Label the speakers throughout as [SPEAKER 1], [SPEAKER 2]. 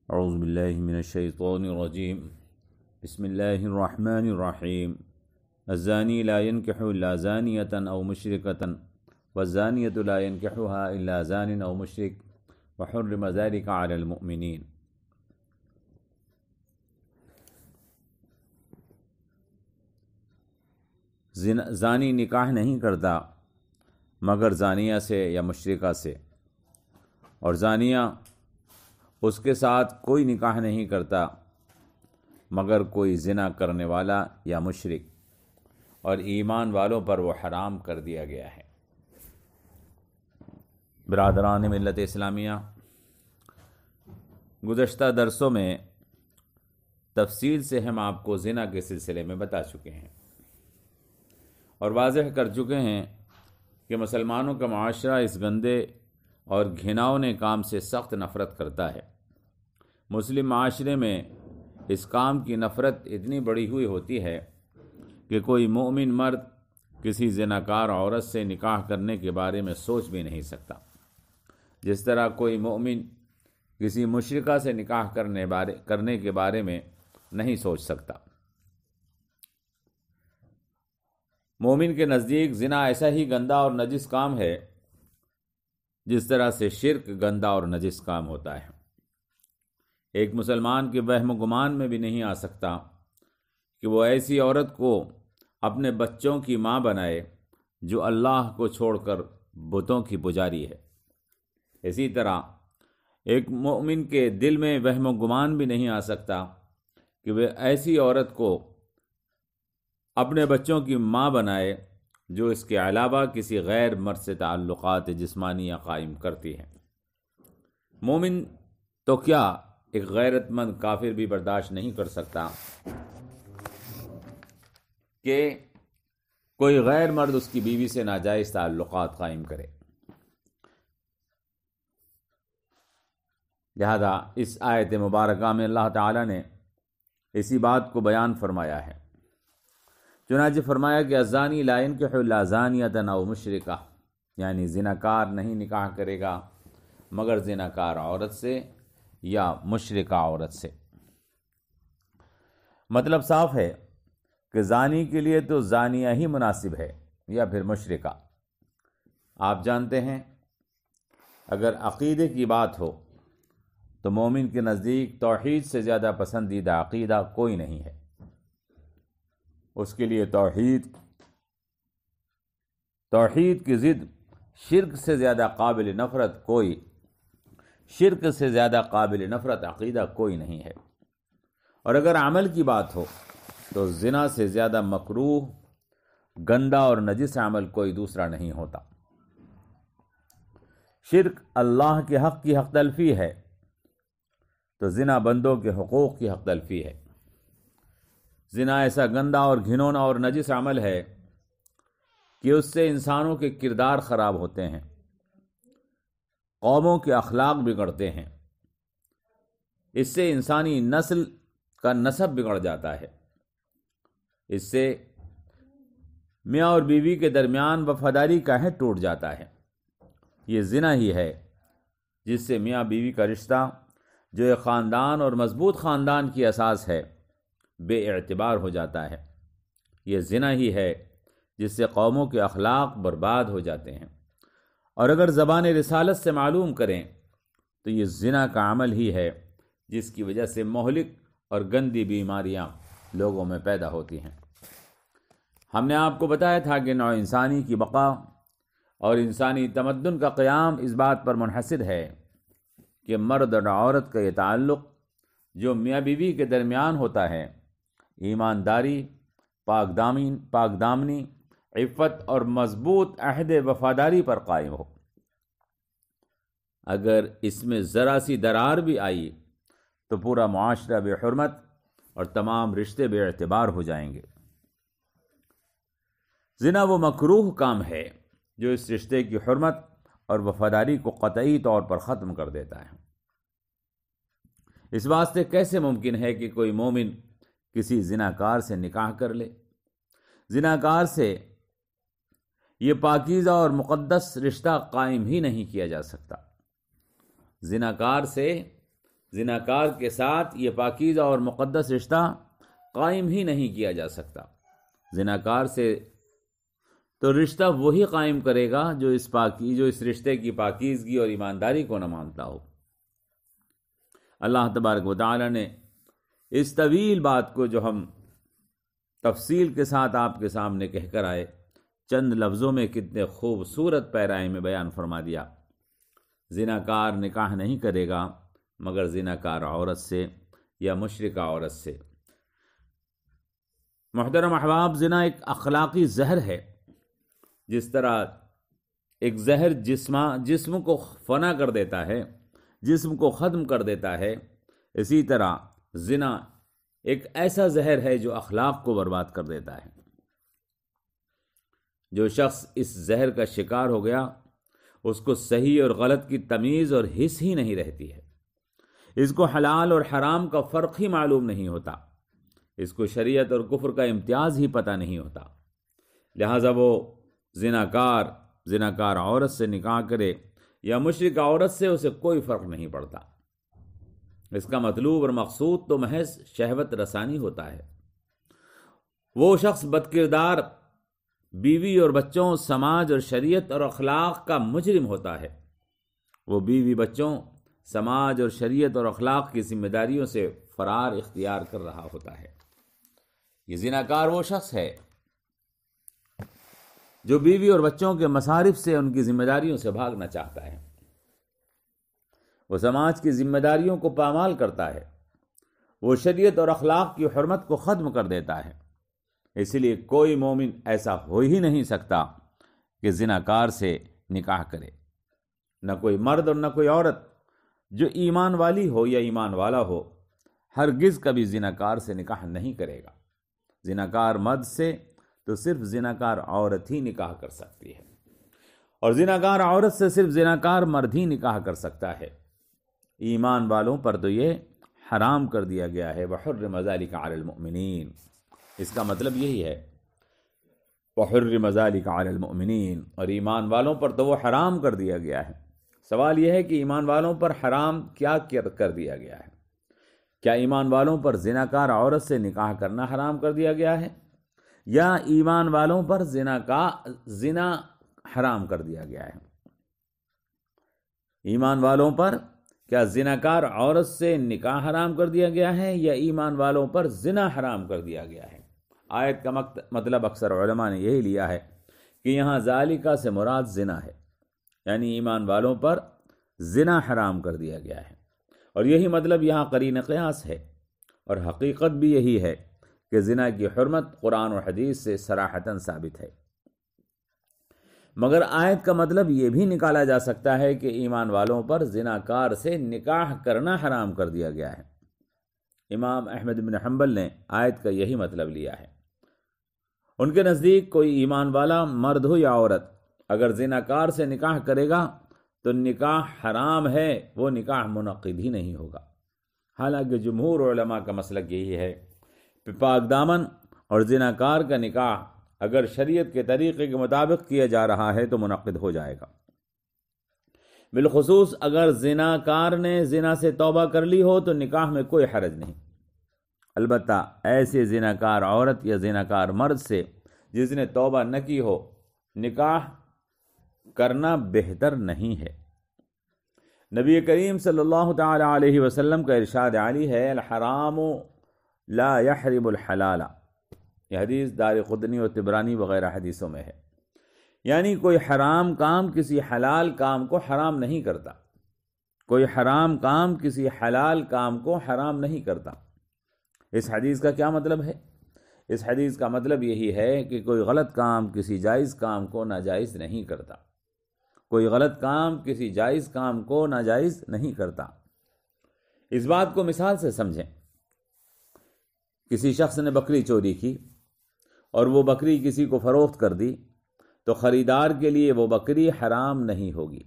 [SPEAKER 1] اعوذ باللہ من الشیطان الرجیم بسم اللہ الرحمن الرحیم الزانی لا ينکح الا زانیۃ او مشرکۃ والزانیۃ لا ينکحها الا زان او مشرک وحرم ذلك علی المؤمنین۔ زانی نکاح نہیں کرتا مگر زانیہ سے یا مشرکہ سے، اور زانیہ اس کے ساتھ کوئی نکاح نہیں کرتا مگر کوئی زنا کرنے والا یا مشرک، اور ایمان والوں پر وہ حرام کر دیا گیا ہے۔ برادران ملت اسلامیہ، گزشتہ درسوں میں تفصیل سے ہم آپ کو زنا کے سلسلے میں بتا چکے ہیں اور واضح کر چکے ہیں کہ مسلمانوں کا معاشرہ اس گندے اور گھناؤنے کام سے سخت نفرت کرتا ہے۔ مسلم معاشرے میں اس کام کی نفرت اتنی بڑی ہوئی ہوتی ہے کہ کوئی مومن مرد کسی زناکار عورت سے نکاح کرنے کے بارے میں سوچ بھی نہیں سکتا، جس طرح کوئی مومن کسی مشرکہ سے نکاح کرنے کے بارے میں نہیں سوچ سکتا۔ مومن کے نزدیک زنا ایسا ہی گندا اور نجس کام ہے جس طرح سے شرک گندا اور نجس کام ہوتا ہے۔ ایک مسلمان کے وہم و گمان میں بھی نہیں آ سکتا کہ وہ ایسی عورت کو اپنے بچوں کی ماں بنائے جو اللہ کو چھوڑ کر بتوں کی پجاری ہے۔ اسی طرح ایک مومن کے دل میں وہم و گمان بھی نہیں آ سکتا کہ وہ ایسی عورت کو اپنے بچوں کی ماں بنائے جو اس کے علاوہ کسی غیر مرد سے تعلقات جسمانیہ قائم کرتی ہے۔ مومن تو کیا، ایک غیرت مند کافر بھی برداشت نہیں کر سکتا کہ کوئی غیر مرد اس کی بیوی سے ناجائز تعلقات قائم کرے۔ لہذا اس آیت مبارکہ میں اللہ تعالیٰ نے اسی بات کو بیان فرمایا ہے۔ چنانچہ فرمایا کہ الزانی لا ينکح الا زانیۃ او مشرکہ، یعنی زناکار نہیں نکاح کرے گا مگر زناکار عورت سے یا مشرکہ عورت سے۔ مطلب صاف ہے کہ زانی کے لیے تو زانیہ ہی مناسب ہے یا پھر مشرکہ۔ آپ جانتے ہیں اگر عقیدے کی بات ہو تو مومن کے نزدیک توحید سے زیادہ پسندیدہ عقیدہ کوئی نہیں ہے۔ اس کے لیے توحید کی ضد شرک سے زیادہ قابل نفرت عقیدہ کوئی نہیں ہے۔ اور اگر عمل کی بات ہو تو زنا سے زیادہ مکروہ، گندا اور نجس عمل کوئی دوسرا نہیں ہوتا۔ شرک اللہ کے حق کی حق تلفی ہے تو زنا بندوں کے حقوق کی حق تلفی ہے۔ زنا ایسا گندا اور گھنونا اور نجس عمل ہے کہ اس سے انسانوں کے کردار خراب ہوتے ہیں، قوموں کے اخلاق بگڑتے ہیں، اس سے انسانی نسل کا نسب بگڑ جاتا ہے، اس سے میاں اور بیوی کے درمیان وفاداری کا عہد ٹوٹ جاتا ہے۔ یہ زنا ہی ہے جس سے میاں بیوی کا رشتہ، جو ایک خاندان اور مضبوط خاندان کی اساس ہے، بے اعتبار ہو جاتا ہے۔ یہ زنا ہی ہے جس سے قوموں کے اخلاق برباد ہو جاتے ہیں، اور اگر زبان رسالت سے معلوم کریں تو یہ زنا کا عمل ہی ہے جس کی وجہ سے مہلک اور گندی بیماریاں لوگوں میں پیدا ہوتی ہیں۔ ہم نے آپ کو بتایا تھا کہ نوع انسانی کی بقا اور انسانی تمدن کا قیام اس بات پر منحصر ہے کہ مرد اور عورت کا یہ تعلق جو میاں بیوی کے درمیان ہوتا ہے، ایمانداری، پاک دامنی، عفت اور مضبوط عہد وفاداری پر قائم ہو۔ اگر اس میں ذرا سی درار بھی آئی تو پورا معاشرہ بے حرمت اور تمام رشتے بے اعتبار ہو جائیں گے۔ زنا وہ مکروہ کام ہے جو اس رشتے کی حرمت اور وفاداری کو قطعی طور پر ختم کر دیتا ہے۔ اس واسطے کیسے ممکن ہے کہ کوئی مومن کسی زناکار سے نکاح کر لے؟ زناکار سے یہ پاکیزہ اور مقدس رشتہ قائم ہی نہیں کیا جا سکتا۔ زناکار سے زناکار کے ساتھ یہ پاکیزہ اور مقدس رشتہ قائم ہی نہیں کیا جا سکتا۔ زناکار سے تو رشتہ وہی قائم کرے گا جو اس رشتے کی پاکیزگی اور ایمانداری کو نہ مانتا ہو۔ اللہ تبارک و تعالی نے اس طویل بات کو جو ہم تفصیل کے ساتھ آپ کے سامنے کہہ کر آئے، چند لفظوں میں کتنے خوبصورت پیرائے میں بیان فرما دیا۔ زناکار نکاح نہیں کرے گا مگر زناکار عورت سے یا مشرکہ عورت سے۔ محترم احباب، زنا ایک اخلاقی زہر ہے۔ جس طرح ایک زہر جسم کو فنا کر دیتا ہے، جسم کو ختم کر دیتا ہے، اسی طرح زنا ایک ایسا زہر ہے جو اخلاق کو برباد کر دیتا ہے۔ جو شخص اس زہر کا شکار ہو گیا اس کو صحیح اور غلط کی تمیز اور حس ہی نہیں رہتی ہے، اس کو حلال اور حرام کا فرق ہی معلوم نہیں ہوتا، اس کو شریعت اور کفر کا امتیاز ہی پتہ نہیں ہوتا، لہٰذا وہ زناکار عورت سے نکاح کرے یا مشرکہ عورت سے، اسے کوئی فرق نہیں پڑتا۔ اس کا مطلوب اور مقصود تو محض شہوت رسانی ہوتا ہے۔ وہ شخص بدکردار بیوی اور بچوں، سماج اور شریعت اور اخلاق کا مجرم ہوتا ہے۔ وہ بیوی، بچوں، سماج اور شریعت اور اخلاق کی ذمہ داریوں سے فرار اختیار کر رہا ہوتا ہے۔ یہ زناکار وہ شخص ہے جو بیوی اور بچوں کے مصارف سے، ان کی ذمہ داریوں سے بھاگنا چاہتا ہے۔ وہ سماج کی ذمہ داریوں کو پامال کرتا ہے، وہ شریعت اور اخلاق کی حرمت کو ختم کر دیتا ہے۔ اسی لیے کوئی مومن ایسا ہو ہی نہیں سکتا کہ زناکار سے نکاح کرے، نہ کوئی مرد اور نہ کوئی عورت جو ایمان والی ہو یا ایمان والا ہو، ہرگز کبھی زناکار سے نکاح نہیں کرے گا۔ زناکار مرد سے تو صرف زناکار عورت ہی نکاح کر سکتی ہے، اور زناکار عورت سے صرف زناکار مرد ہی نکاح کر سکتا ہے۔ ایمان والوں پر تو یہ حرام کر دیا گیا ہے، وَحُرِّمَ ذَلِكَ عَلَى الْمُؤْمِنِينَ۔ اس کا مطلب یہی ہے، وَحُرِّمَ ذَلِكَ عَلَى الْمُؤْمِنِينَ، اور ایمان والوں پر تو وہ حرام کر دیا گیا ہے۔ سوال یہ ہے کہ ایمان والوں پر حرام کیا کر دیا گیا ہے؟ کیا ایمان والوں پر زناکار عورت سے نکاح کرنا حرام کر دیا گیا ہے، یا ایمان والوں پر زنا حرام کر دیا گیا ہے؟ ایمان والوں پر کیا زناکار عورت سے نکاح حرام کر دیا گیا ہے، یا ایمان والوں پر زنا حرام کر دیا گیا ہے؟ آیت کا مطلب اکثر علماء نے یہی لیا ہے کہ یہاں ذالکہ سے مراد زنا ہے، یعنی ایمان والوں پر زنا حرام کر دیا گیا ہے، اور یہی مطلب یہاں قرین قیاس ہے، اور حقیقت بھی یہی ہے کہ زنا کی حرمت قرآن و حدیث سے صراحتاً ثابت ہے۔ مگر آیت کا مطلب یہ بھی نکالا جا سکتا ہے کہ ایمان والوں پر زناکار سے نکاح کرنا حرام کر دیا گیا ہے۔ امام احمد بن حنبل نے آیت کا یہی مطلب لیا ہے۔ ان کے نزدیک کوئی ایمان والا مرد ہو یا عورت اگر زناکار سے نکاح کرے گا تو نکاح حرام ہے، وہ نکاح منعقد ہی نہیں ہوگا۔ حالانکہ جمہور علماء کا مسلک یہی ہے کہ پاک دامن اور زناکار کا نکاح اگر شریعت کے طریقے کے مطابق کیا جا رہا ہے تو منعقد ہو جائے گا، بالخصوص اگر زناکار نے زنا سے توبہ کر لی ہو تو نکاح میں کوئی حرج نہیں۔ البتہ ایسے زناکار عورت یا زناکار مرد سے جس نے توبہ نہ کی ہو نکاح کرنا بہتر نہیں ہے۔ نبی کریم صلی اللہ تعالی علیہ وسلم کا ارشاد عالی ہے، الحرام لا يحرم الحلال۔ یہ حدیث دارقطنی اور طبرانی وغیرہ حدیثوں میں ہے، یعنی کوئی حرام کام کسی حلال کام کو حرام نہیں کرتا، کوئی حرام کام کسی حلال کام کو حرام نہیں کرتا۔ اس حدیث کا کیا مطلب ہے؟ اس حدیث کا مطلب یہی ہے کہ کوئی غلط کام کسی جائز کام کو ناجائز نہیں کرتا، کوئی غلط کام کسی جائز کام کو ناجائز نہیں کرتا۔ اس بات کو مثال سے سمجھیں، کسی شخص نے بکری چوری کی اور وہ بکری کسی کو فروخت کر دی تو خریدار کے لیے وہ بکری حرام نہیں ہوگی،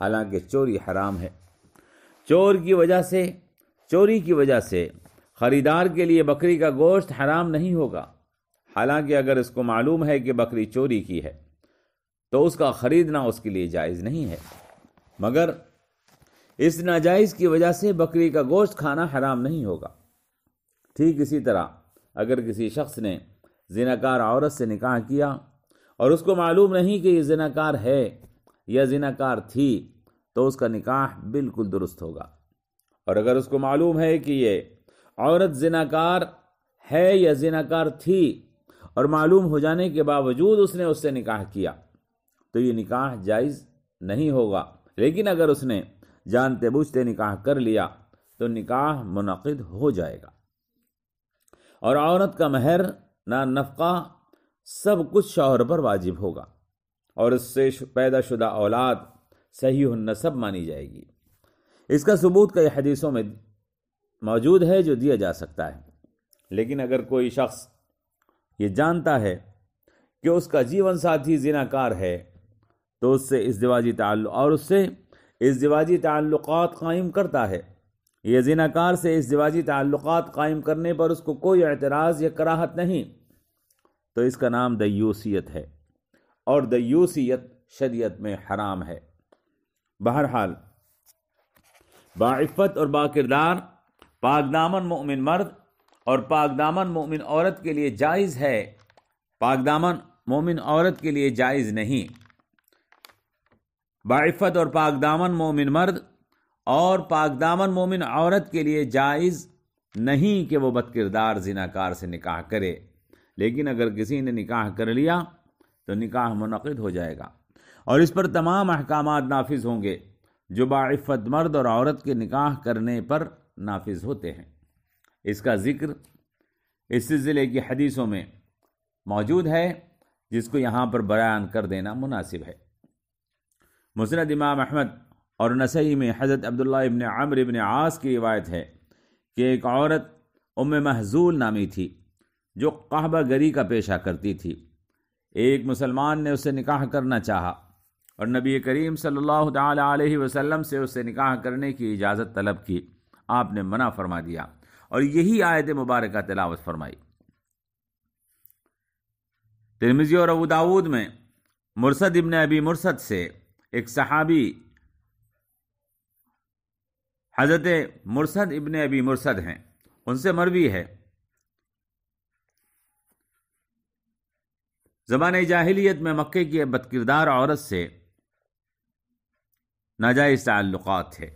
[SPEAKER 1] حالانکہ چوری حرام ہے۔ چوری کی وجہ سے خریدار کے لیے بکری کا گوشت حرام نہیں ہوگا، حالانکہ اگر اس کو معلوم ہے کہ بکری چوری کی ہے تو اس کا خریدنا اس کے لیے جائز نہیں ہے۔ مگر اس ناجائز کی وجہ سے بکری کا گوشت کھانا حرام نہیں ہوگا۔ ٹھیک اسی طرح اگر کسی شخص نے زناکار عورت سے نکاح کیا اور اس کو معلوم نہیں کہ یہ زناکار ہے یا زناکار تھی تو اس کا نکاح بالکل درست ہوگا، اور اگر اس کو معلوم ہے کہ یہ عورت زناکار ہے یا زناکار تھی اور معلوم ہو جانے کے باوجود اس نے اس سے نکاح کیا تو یہ نکاح جائز نہیں ہوگا، لیکن اگر اس نے جانتے بوجھتے نکاح کر لیا تو نکاح منعقد ہو جائے گا، اور عورت کا مہر نہ نفقہ سب کچھ شوہر پر واجب ہوگا، اور اس سے پیدا شدہ اولاد صحیح النسب مانی جائے گی۔ اس کا ثبوت کئی حدیثوں میں موجود ہے جو دیا جا سکتا ہے، لیکن اگر کوئی شخص یہ جانتا ہے کہ اس کا جیون ساتھی زناکار ہے تو اس سے ازدواجی تعلقات قائم کرتا ہے، یہ زناکار سے ازدواجی تعلقات قائم کرنے پر اس کو کوئی اعتراض یا کراہت نہیں، تو اس کا نام دیوسیت ہے، اور دیوسیت شریعت میں حرام ہے۔ بہرحال باعفت اور باکردار پاک دامن مومن مرد اور پاک دامن مومن عورت کے لیے جائز ہے، پاک دامن مومن عورت کے لیے جائز نہیں۔ باعفت اور پاک دامن مومن مرد اور پاک دامن مومن عورت کے لیے جائز نہیں کہ وہ بدکردار زناکار سے نکاح کرے، لیکن اگر کسی نے نکاح کر لیا تو نکاح منعقد ہو جائے گا، اور اس پر تمام احکامات نافذ ہوں گے جو باعفت مرد اور عورت کے نکاح کرنے پر نافذ ہوتے ہیں۔ اس کا ذکر اس سلسلے کی حدیثوں میں موجود ہے جس کو یہاں پر بیان کر دینا مناسب ہے۔ مسند امام احمد اور نسائی میں حضرت عبداللہ ابن عمرو ابن عاص کی روایت ہے کہ ایک عورت ام محزول نامی تھی جو قحبہ گری کا پیشہ کرتی تھی۔ ایک مسلمان نے اس سے نکاح کرنا چاہا اور نبی کریم صلی اللہ تعالی علیہ وسلم سے اس سے نکاح کرنے کی اجازت طلب کی، آپ نے منع فرما دیا اور یہی آیت مبارکہ تلاوت فرمائی۔ ترمذی اور ابو داود میں مرثد ابن ابی مرثد سے ایک صحابی حضرت مرثد ابن ابی مرثد ہیں، ان سے مروی ہے زمانۂ جاہلیت میں مکے کی بدکردار عورت سے ناجائز تعلقات تھے،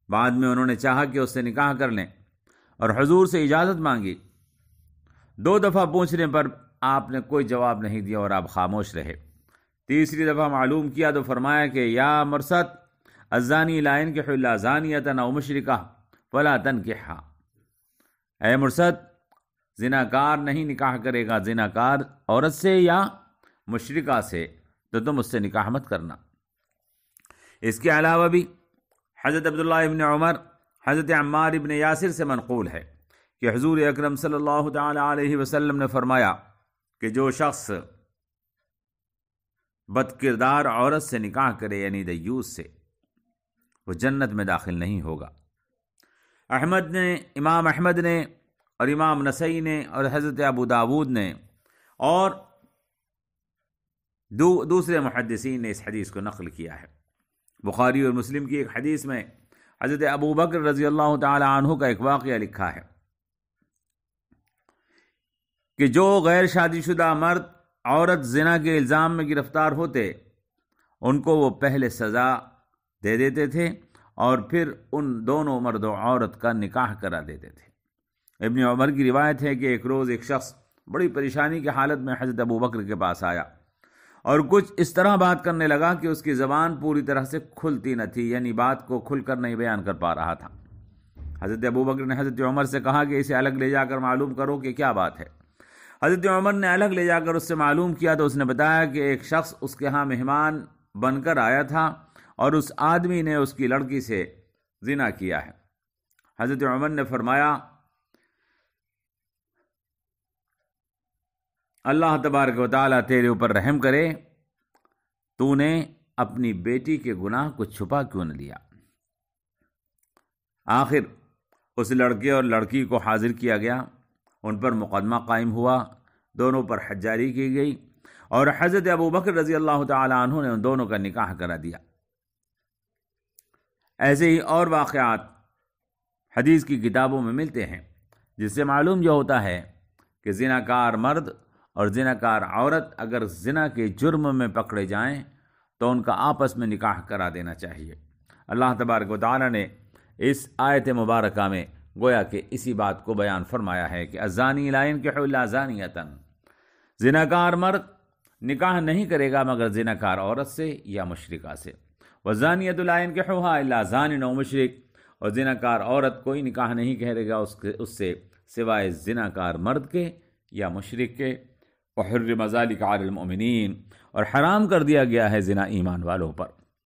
[SPEAKER 1] بعد میں انہوں نے چاہا کہ اس سے نکاح کر لیں اور حضور سے اجازت مانگی، 2 دفعہ پوچھنے پر آپ نے کوئی جواب نہیں دیا اور آپ خاموش رہے۔ تیسری دفعہ معلوم کیا تو فرمایا کہ یا مرثد الزانی لا ينكح الا زانیۃ او مشرکہ فلا تنکحھا، اے مرثد زناکار نہیں نکاح کرے گا زناکار عورت سے یا مشرکہ سے تو تم اس سے نکاح مت کرنا۔ اس کے علاوہ بھی حضرت عبداللہ ابن عمر حضرت عمار ابن یاسر سے منقول ہے کہ حضور اکرم صلی اللہ تعالی علیہ وسلم نے فرمایا کہ جو شخص بدکردار عورت سے نکاح کرے یعنی دیوس سے، وہ جنت میں داخل نہیں ہوگا۔ امام احمد نے اور امام نسائی نے اور حضرت ابو داود نے اور دوسرے محدثین نے اس حدیث کو نقل کیا ہے۔ بخاری اور مسلم کی ایک حدیث میں حضرت ابو بکر رضی اللہ تعالی عنہ کا ایک واقعہ لکھا ہے کہ جو غیر شادی شدہ مرد عورت زنا کے الزام میں گرفتار ہوتے ان کو وہ پہلے سزا دے دیتے تھے اور پھر ان دونوں مرد و عورت کا نکاح کرا دیتے تھے۔ ابن عمر کی روایت ہے کہ ایک روز ایک شخص بڑی پریشانی کی حالت میں حضرت ابو بکر کے پاس آیا اور کچھ اس طرح بات کرنے لگا کہ اس کی زبان پوری طرح سے کھلتی نہ تھی، یعنی بات کو کھل کر نہیں بیان کر پا رہا تھا۔ حضرت ابو بکر نے حضرت عمر سے کہا کہ اسے الگ لے جا کر معلوم کرو کہ کیا بات ہے۔ حضرت عمر نے الگ لے جا کر اس سے معلوم کیا تو اس نے بتایا کہ ایک شخص اس کے ہاں مہمان بن کر آیا تھا اور اس آدمی نے اس کی لڑکی سے زنا کیا ہے۔ حضرت عمر نے فرمایا اللہ تبارک و تعالیٰ تیرے اوپر رحم کرے، تو نے اپنی بیٹی کے گناہ کو چھپا کیوں نہ لیا۔ آخر اس لڑکے اور لڑکی کو حاضر کیا گیا، ان پر مقدمہ قائم ہوا، دونوں پر حد جاری کی گئی اور حضرت ابو بکر رضی اللہ تعالی عنہ نے ان دونوں کا نکاح کرا دیا۔ ایسے ہی اور واقعات حدیث کی کتابوں میں ملتے ہیں، جس سے معلوم یہ ہوتا ہے کہ زناکار مرد اور زناکار عورت اگر زنا کے جرم میں پکڑے جائیں تو ان کا آپس میں نکاح کرا دینا چاہیے۔ اللہ تبارک و تعالی نے اس آیت مبارکہ میں گویا کہ اسی بات کو بیان فرمایا ہے کہ الزانی لا ينکح الا زانیۃ، زناکار مرد نکاح نہیں کرے گا مگر زناکار عورت سے یا مشرکہ سے، والزانیۃ لا ينکحها الا زان او مشرک، اور زناکار عورت کوئی نکاح نہیں کرے گا اس سے سوائے زناکار مرد کے یا مشرک کے۔ وحرم ذلک علی المؤمنین، اور حرام کر دیا گیا ہے زنا ایمان والوں پر۔